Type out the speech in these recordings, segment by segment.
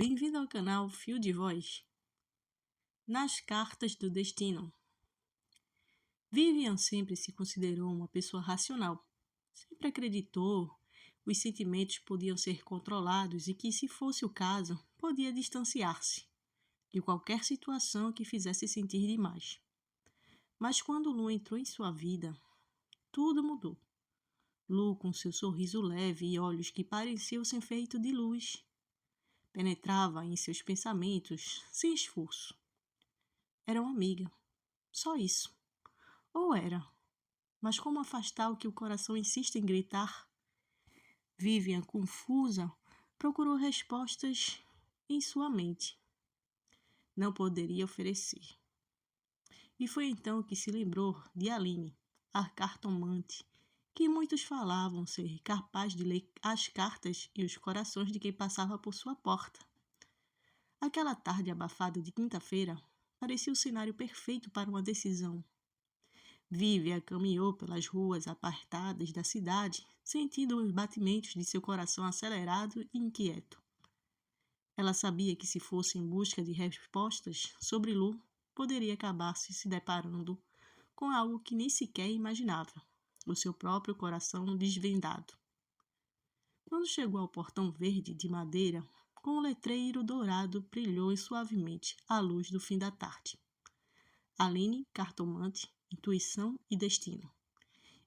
Bem-vindo ao canal Fio de Voz. Nas cartas do destino. Vivian sempre se considerou uma pessoa racional. Sempre acreditou que os sentimentos podiam ser controlados e que, se fosse o caso, podia distanciar-se de qualquer situação que fizesse sentir demais. Mas quando Lu entrou em sua vida, tudo mudou. Lu, com seu sorriso leve e olhos que pareciam ser feitos de luz, penetrava em seus pensamentos sem esforço. Era uma amiga, só isso. Ou era, mas como afastar o que o coração insiste em gritar? Vivian, confusa, procurou respostas em sua mente. Não poderia oferecer. E foi então que se lembrou de Aline, a cartomante, que muitos falavam ser capaz de ler as cartas e os corações de quem passava por sua porta. Aquela tarde abafada de quinta-feira parecia o cenário perfeito para uma decisão. Vivian caminhou pelas ruas apartadas da cidade, sentindo os batimentos de seu coração acelerado e inquieto. Ela sabia que, se fosse em busca de respostas sobre Lu, poderia acabar se deparando com algo que nem sequer imaginava, o seu próprio coração desvendado. Quando chegou ao portão verde de madeira, com o letreiro dourado brilhou suavemente à luz do fim da tarde. Aline, cartomante, intuição e destino.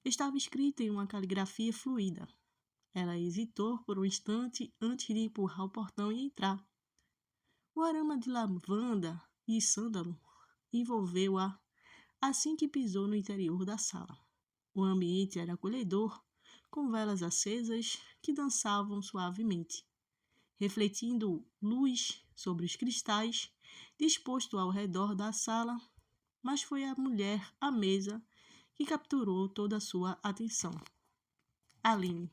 Estava escrito em uma caligrafia fluida. Ela hesitou por um instante antes de empurrar o portão e entrar. O aroma de lavanda e sândalo envolveu-a assim que pisou no interior da sala. O ambiente era acolhedor, com velas acesas que dançavam suavemente, refletindo luz sobre os cristais dispostos ao redor da sala, mas foi a mulher à mesa que capturou toda a sua atenção. Aline.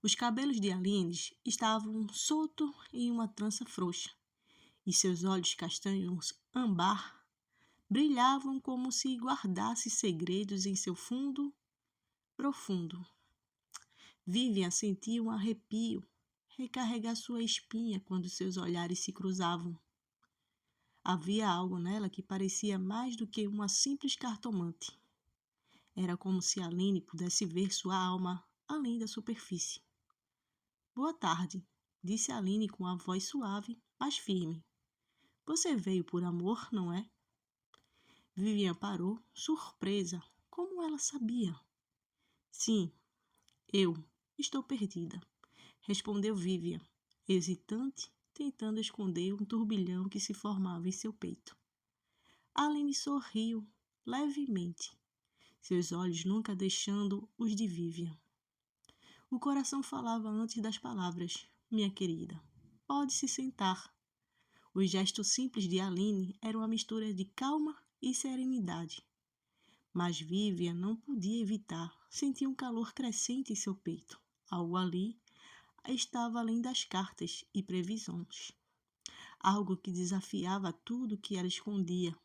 Os cabelos de Aline estavam soltos em uma trança frouxa, e seus olhos castanhos âmbar brilhavam como se guardasse segredos em seu fundo profundo. Vivian sentia um arrepio recarregar sua espinha quando seus olhares se cruzavam. Havia algo nela que parecia mais do que uma simples cartomante. Era como se Aline pudesse ver sua alma além da superfície. Boa tarde, disse Aline com a voz suave, mas firme. Você veio por amor, não é? Vivian parou, surpresa. Como ela sabia? Sim, eu estou perdida, respondeu Vivian, hesitante, tentando esconder um turbilhão que se formava em seu peito. Aline sorriu levemente, seus olhos nunca deixando os de Vivian. O coração falava antes das palavras. Minha querida, pode se sentar. Os gestos simples de Aline eram uma mistura de calma e serenidade. Mas Vivian não podia evitar sentir um calor crescente em seu peito. Algo ali estava além das cartas e previsões. Algo que desafiava tudo que ela escondia.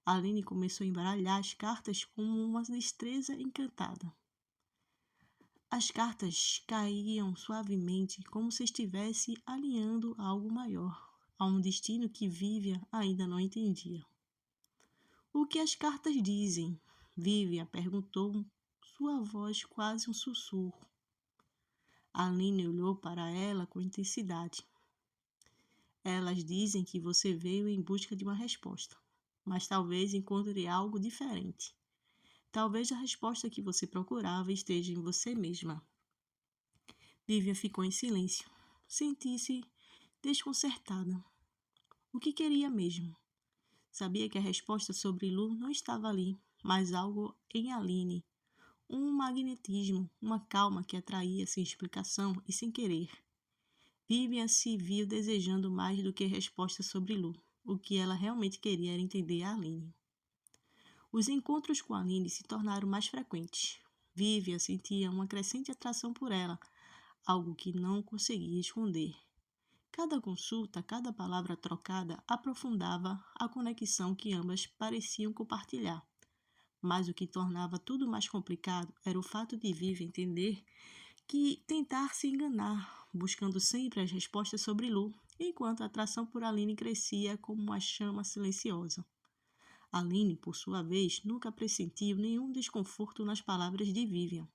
Aline começou a embaralhar as cartas com uma destreza encantada. As cartas caíam suavemente, como se estivesse alinhando a algo maior, a um destino que Vivian ainda não entendia. O que as cartas dizem? Vivian perguntou, sua voz quase um sussurro. Aline olhou para ela com intensidade. Elas dizem que você veio em busca de uma resposta, mas talvez encontre algo diferente. Talvez a resposta que você procurava esteja em você mesma. Vivian ficou em silêncio. Sentia-se desconcertada. O que queria mesmo? Sabia que a resposta sobre Lu não estava ali, mas algo em Aline. Um magnetismo, uma calma que atraía sem explicação e sem querer. Vivian se viu desejando mais do que resposta sobre Lu. O que ela realmente queria era entender a Aline. Os encontros com Aline se tornaram mais frequentes. Vivian sentia uma crescente atração por ela, algo que não conseguia esconder. Cada consulta, cada palavra trocada aprofundava a conexão que ambas pareciam compartilhar. Mas o que tornava tudo mais complicado era o fato de Vivian entender que tentar se enganar, buscando sempre as respostas sobre Lu, enquanto a atração por Aline crescia como uma chama silenciosa. Aline, por sua vez, nunca pressentiu nenhum desconforto nas palavras de Vivian.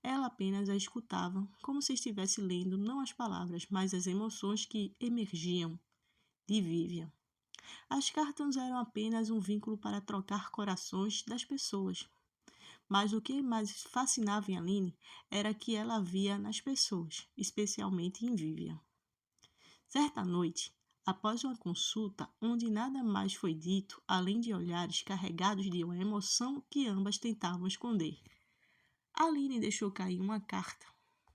Ela apenas a escutava, como se estivesse lendo não as palavras, mas as emoções que emergiam de Vivian. As cartas eram apenas um vínculo para trocar corações das pessoas. Mas o que mais fascinava em Aline era que ela via nas pessoas, especialmente em Vivian. Certa noite, após uma consulta onde nada mais foi dito além de olhares carregados de uma emoção que ambas tentavam esconder, Aline deixou cair uma carta.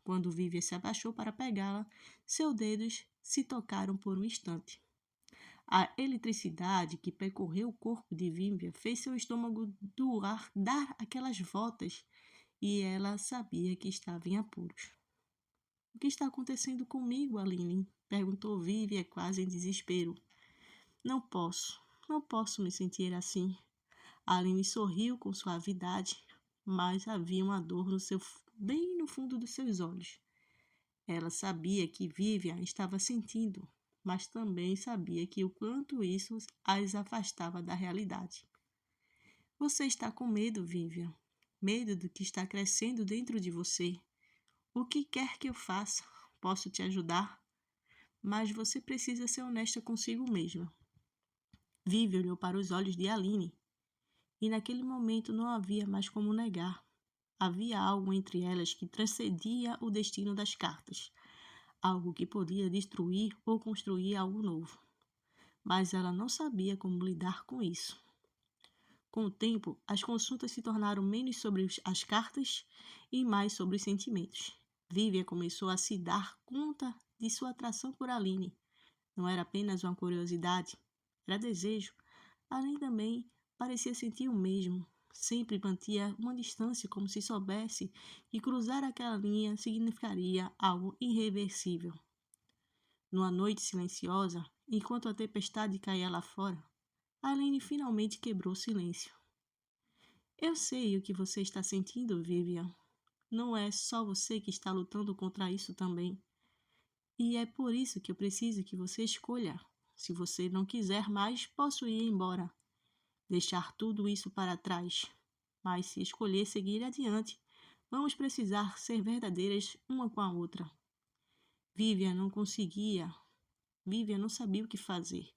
Quando Vivian se abaixou para pegá-la, seus dedos se tocaram por um instante. A eletricidade que percorreu o corpo de Vivian fez seu estômago dar aquelas voltas e ela sabia que estava em apuros. O que está acontecendo comigo, Aline? Perguntou Vivian quase em desespero. Não posso me sentir assim. Aline sorriu com suavidade, mas havia uma dor bem no fundo dos seus olhos. Ela sabia que Vivian estava sentindo, mas também sabia que o quanto isso as afastava da realidade. Você está com medo, Vivian. Medo do que está crescendo dentro de você. O que quer que eu faça? Posso te ajudar? Mas você precisa ser honesta consigo mesma. Vivian olhou para os olhos de Aline, e naquele momento não havia mais como negar. Havia algo entre elas que transcendia o destino das cartas, algo que podia destruir ou construir algo novo. Mas ela não sabia como lidar com isso. Com o tempo, as consultas se tornaram menos sobre as cartas e mais sobre os sentimentos. Vivian começou a se dar conta de sua atração por Aline. Não era apenas uma curiosidade, era desejo. Aline também parecia sentir o mesmo. Sempre mantinha uma distância, como se soubesse que cruzar aquela linha significaria algo irreversível. Numa noite silenciosa, enquanto a tempestade caía lá fora, Aline finalmente quebrou o silêncio. Eu sei o que você está sentindo, Vivian. Não é só você que está lutando contra isso também. E é por isso que eu preciso que você escolha. Se você não quiser mais, posso ir embora. Deixar tudo isso para trás. Mas se escolher seguir adiante, vamos precisar ser verdadeiras uma com a outra. Vivian não sabia o que fazer.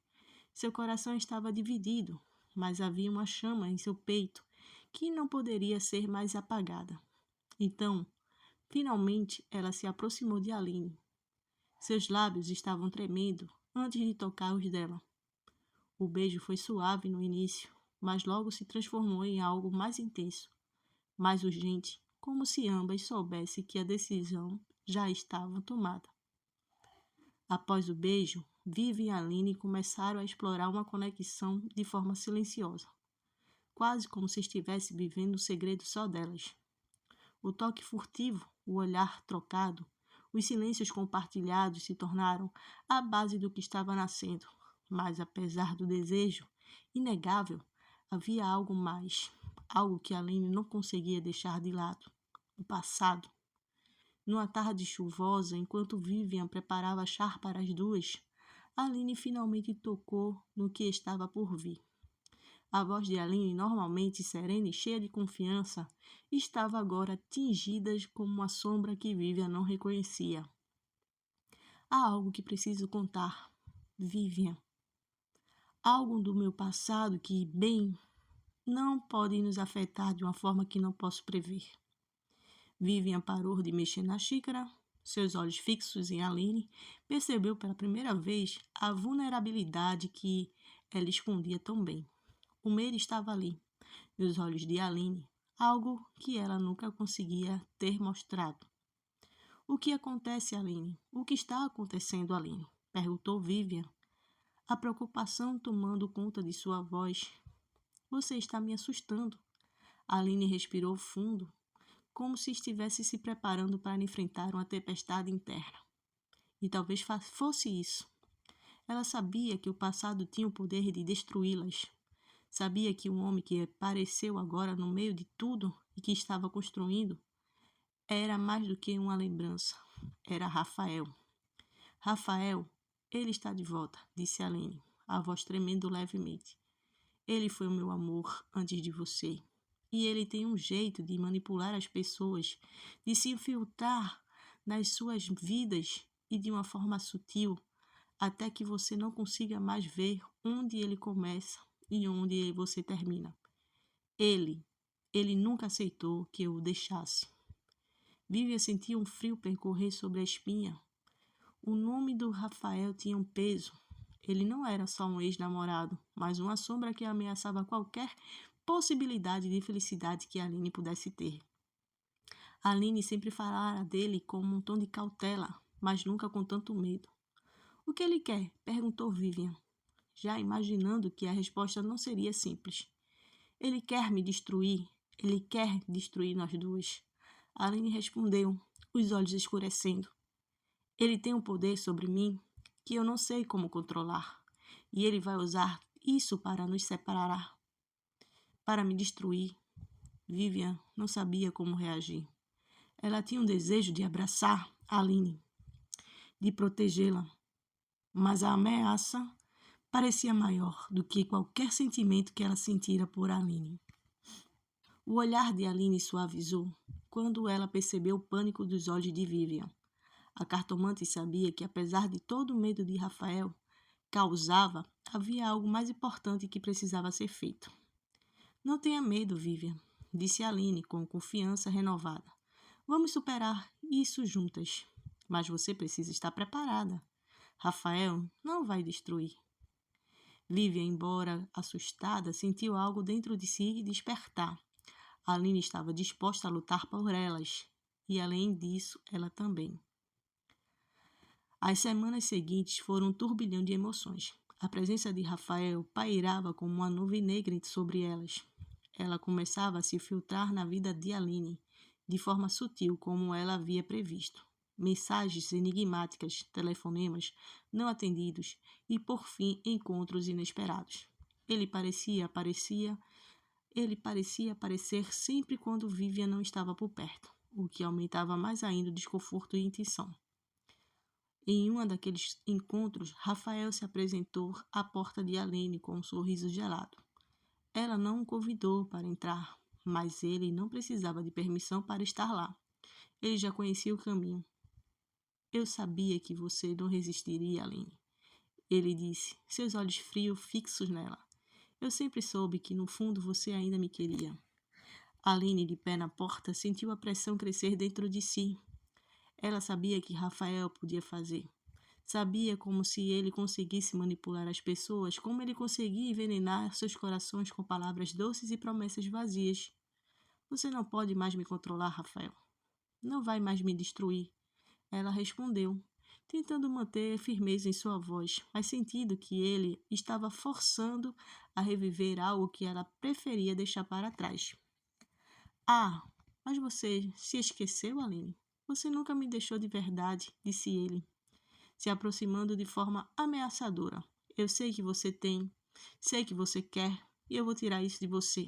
Seu coração estava dividido, mas havia uma chama em seu peito que não poderia ser mais apagada. Então, finalmente, ela se aproximou de Aline. Seus lábios estavam tremendo antes de tocar os dela. O beijo foi suave no início, mas logo se transformou em algo mais intenso, mais urgente, como se ambas soubessem que a decisão já estava tomada. Após o beijo, Vivi e Aline começaram a explorar uma conexão de forma silenciosa, quase como se estivesse vivendo um segredo só delas. O toque furtivo, o olhar trocado, os silêncios compartilhados se tornaram a base do que estava nascendo. Mas, apesar do desejo inegável, havia algo mais, algo que Aline não conseguia deixar de lado: o passado. Numa tarde chuvosa, enquanto Vivian preparava chá para as duas, Aline finalmente tocou no que estava por vir. A voz de Aline, normalmente serena e cheia de confiança, estava agora tingida como uma sombra que Vivian não reconhecia. Há algo que preciso contar, Vivian. Algo do meu passado que, bem, não pode nos afetar de uma forma que não posso prever. Vivian parou de mexer na xícara, seus olhos fixos em Aline, percebeu pela primeira vez a vulnerabilidade que ela escondia tão bem. O medo estava ali, nos olhos de Aline, algo que ela nunca conseguia ter mostrado. O que acontece, Aline? O que está acontecendo, Aline? Perguntou Vivian, a preocupação tomando conta de sua voz. Você está me assustando. Aline respirou fundo, como se estivesse se preparando para enfrentar uma tempestade interna. E talvez fosse isso. Ela sabia que o passado tinha o poder de destruí-las. Sabia que um homem que apareceu agora no meio de tudo e que estava construindo Era mais do que uma lembrança. Era Rafael. Rafael, ele está de volta, disse Aline, a voz tremendo levemente. Ele foi o meu amor antes de você. E ele tem um jeito de manipular as pessoas, de se infiltrar nas suas vidas e de uma forma sutil, até que você não consiga mais ver onde ele começa e onde você termina. Ele, ele nunca aceitou que eu o deixasse. Vivian sentia um frio percorrer sobre a espinha. O nome do Rafael tinha um peso. Ele não era só um ex-namorado, mas uma sombra que ameaçava qualquer possibilidade de felicidade que Aline pudesse ter. Aline sempre falara dele com um tom de cautela, mas nunca com tanto medo. O que ele quer? Perguntou Vivian, já imaginando que a resposta não seria simples. Ele quer me destruir. Ele quer destruir nós duas. Aline respondeu, os olhos escurecendo. Ele tem um poder sobre mim que eu não sei como controlar. E ele vai usar isso para nos separar, para me destruir. Vivian não sabia como reagir. Ela tinha um desejo de abraçar Aline, de protegê-la, mas a ameaça parecia maior do que qualquer sentimento que ela sentira por Aline. O olhar de Aline suavizou quando ela percebeu o pânico dos olhos de Vivian. A cartomante sabia que, apesar de todo o medo de Rafael causava, havia algo mais importante que precisava ser feito. Não tenha medo, Vivian, disse Aline com confiança renovada. Vamos superar isso juntas. Mas você precisa estar preparada. Rafael não vai destruir. Vivian, embora assustada, sentiu algo dentro de si despertar. Aline estava disposta a lutar por elas, e além disso, ela também. As semanas seguintes foram um turbilhão de emoções. A presença de Rafael pairava como uma nuvem negra sobre elas. Ela começava a se filtrar na vida de Aline, de forma sutil como ela havia previsto. Mensagens enigmáticas, telefonemas não atendidos e, por fim, encontros inesperados. Ele parecia aparecer sempre quando Vivian não estava por perto, o que aumentava mais ainda o desconforto e tensão. Em um daqueles encontros, Rafael se apresentou à porta de Aline com um sorriso gelado. Ela não o convidou para entrar, mas ele não precisava de permissão para estar lá. Ele já conhecia o caminho. Eu sabia que você não resistiria, Aline. Ele disse, seus olhos frios fixos nela. Eu sempre soube que no fundo você ainda me queria. Aline, de pé na porta, sentiu a pressão crescer dentro de si. Ela sabia que Rafael podia fazer. Sabia como se ele conseguisse manipular as pessoas, como ele conseguia envenenar seus corações com palavras doces e promessas vazias. Você não pode mais me controlar, Rafael. Não vai mais me destruir. Ela respondeu, tentando manter firmeza em sua voz, mas sentindo que ele estava forçando a reviver algo que ela preferia deixar para trás. Ah, mas você se esqueceu, Aline? Você nunca me deixou de verdade, disse ele, se aproximando de forma ameaçadora. Eu sei que você tem, sei que você quer, e eu vou tirar isso de você.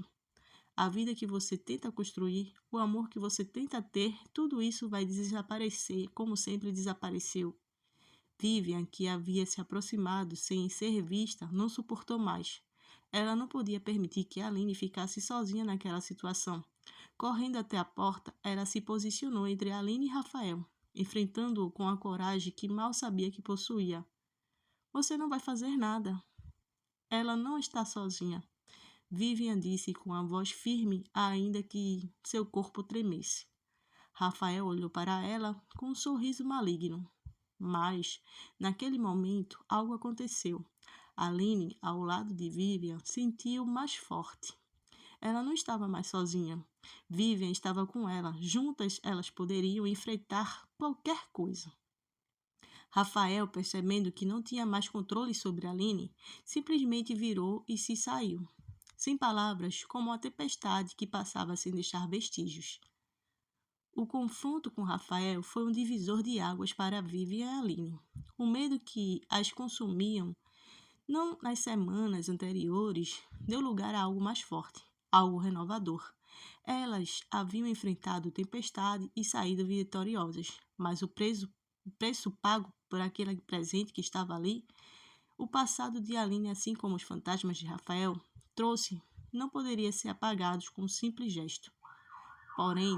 A vida que você tenta construir, o amor que você tenta ter, tudo isso vai desaparecer, como sempre desapareceu. Vivian, que havia se aproximado sem ser vista, não suportou mais. Ela não podia permitir que Aline ficasse sozinha naquela situação. Correndo até a porta, ela se posicionou entre Aline e Rafael, enfrentando-o com a coragem que mal sabia que possuía. Você não vai fazer nada. Ela não está sozinha. Vivian disse com a voz firme, ainda que seu corpo tremesse. Rafael olhou para ela com um sorriso maligno. Mas, naquele momento, algo aconteceu. Aline, ao lado de Vivian, sentiu mais forte. Ela não estava mais sozinha. Vivian estava com ela. Juntas, elas poderiam enfrentar qualquer coisa. Rafael, percebendo que não tinha mais controle sobre Aline, simplesmente virou e se saiu. Sem palavras, como uma tempestade que passava sem deixar vestígios. O confronto com Rafael foi um divisor de águas para Vivian e Aline. O medo que as consumiam, não nas semanas anteriores, deu lugar a algo mais forte, algo renovador. Elas haviam enfrentado tempestade e saído vitoriosas, mas o preço pago por aquele presente que estava ali, o passado de Aline, assim como os fantasmas de Rafael, trouxe, não poderia ser apagado com um simples gesto. Porém,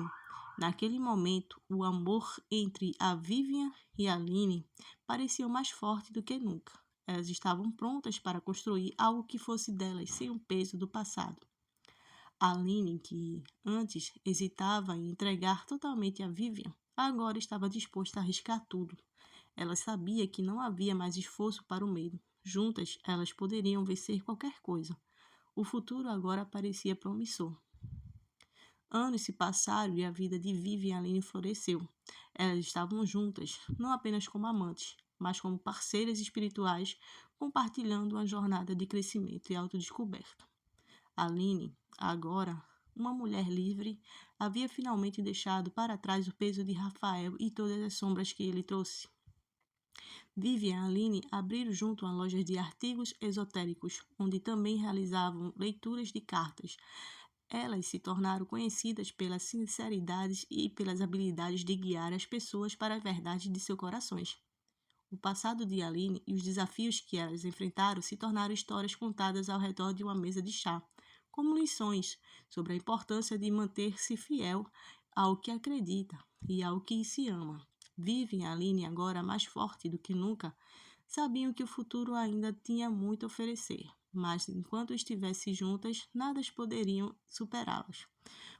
naquele momento, o amor entre a Vivian e a Aline parecia mais forte do que nunca. Elas estavam prontas para construir algo que fosse delas sem o peso do passado. Aline, que antes hesitava em entregar totalmente a Vivian, agora estava disposta a arriscar tudo. Ela sabia que não havia mais esforço para o medo. Juntas, elas poderiam vencer qualquer coisa. O futuro agora parecia promissor. Anos se passaram e a vida de Vivi e Aline floresceu. Elas estavam juntas, não apenas como amantes, mas como parceiras espirituais, compartilhando uma jornada de crescimento e autodescoberta. Aline, agora uma mulher livre, havia finalmente deixado para trás o peso de Rafael e todas as sombras que ele trouxe. Vivi e Aline abriram junto uma loja de artigos esotéricos, onde também realizavam leituras de cartas. Elas se tornaram conhecidas pela sinceridade e pelas habilidades de guiar as pessoas para a verdade de seus corações. O passado de Aline e os desafios que elas enfrentaram se tornaram histórias contadas ao redor de uma mesa de chá, como lições sobre a importância de manter-se fiel ao que acredita e ao que se ama. Vivi e Aline, agora mais forte do que nunca, sabiam que o futuro ainda tinha muito a oferecer, mas enquanto estivessem juntas, nada poderiam superá-las.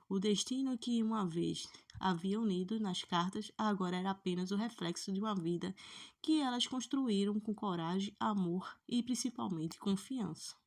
O destino que uma vez havia unido nas cartas agora era apenas o reflexo de uma vida que elas construíram com coragem, amor e principalmente confiança.